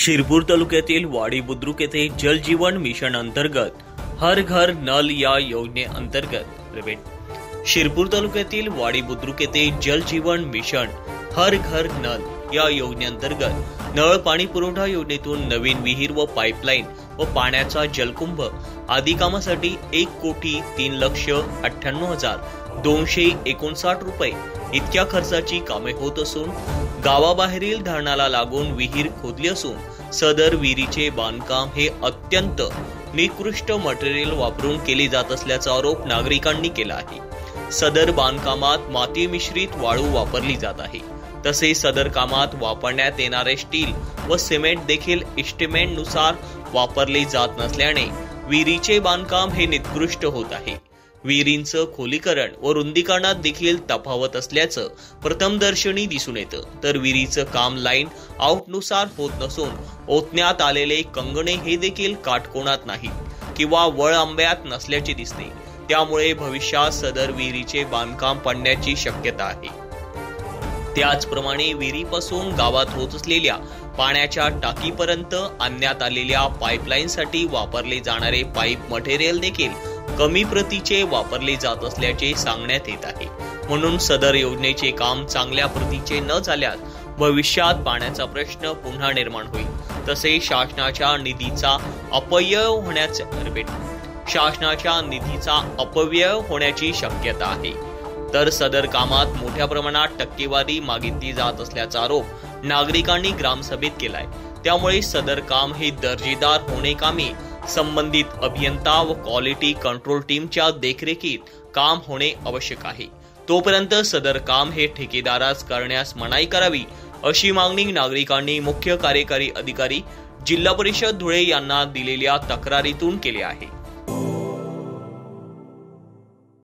शिरपूर तालुक्यातील वाडी बुद्रुक येथे जल जीवन मिशन अंतर्गत हर घर नल या योजनेअंतर्गत शिरपूर तालुक्यातील वाडी बुद्रुक येथे जल जीवन मिशन हर घर नल या योजनेअंतर्गत नळ पाणी पुरवठा योजनेतून नवीन विहीर व पाईपलाईन व पाण्याचा जलकुंभ आदी कामासाठी 1,03,98,259 रुपये इतक्या खर्चाची कामे होत असून गावाबाहेरील धरणाला लागून विहीर खोदली असून सदर विहिरीचे बांधकाम हे अत्यंत निकृष्ट मटेरियल वापरून केले जात असल्याचा आरोप नागरिकांनी केला आहे। सदर बांधकामात माती मिश्रित वाळू वापरली जात आहे। तसेच सदर कामात वापरण्यात येणारे स्टील व सिमेंट देखील एस्टिमेट नुसार वापरले जात नसल्याने विहिरीचे बांधकाम हे निकृष्ट होत आहे। विहिरींचं खोलीकरण व रुंदीकरणात देखील तफावत असल्याचं प्रथमदर्शनी दिसून येतं, तर विहिरीचं काम लाईन आउट नुसार होत नसून ओतण्यात आलेले कंगणे हे देखील काटकोनात नाहीत किंवा वळ आंब्यात नसल्याचे दिसते। त्यामुळे भविष्यात सदर विहिरीचे बांधकाम पडण्याची शक्यता आहे। त्याचप्रमाणे विहिरीपासून गावात होत असलेल्या पाण्याच्या टाकीपर्यंत आणण्यात आलेल्या पाईपलाईनसाठी वापरले जाणारे पाईप मटेरियल देखील कमी प्रतीचे वापरले जात असल्याचे सांगण्यात येत आहे। म्हणून सदर योजनेचे काम चांगल्या प्रतीचे न झाल्यास भविष्यात पाण्याचा प्रश्न पुन्हा निर्माण होईल। तसेच शासनाच्या निधीचा अपव्यय होण्याची शक्यता आहे। तर सदर कामात मोठ्या प्रमाणात टक्केवारी मागितली जात असल्याचा आरोप नागरिकांनी ग्रामसभेत केलाय। त्यामुळे सदर काम हे दर्जेदार होणे कामी संबंधित अभियंता व क्वालिटी कंट्रोल टीमच्या देखरेखीत काम होणे आवश्यक आहे। तोपर्यंत सदर काम हे ठेकेदारास करण्यास मनाई करावी अशी मागणी नागरिकांनी मुख्य कार्यकारी अधिकारी जिल्हा परिषद धुळे यांना दिलेल्या तक्रारीतून केली आहे।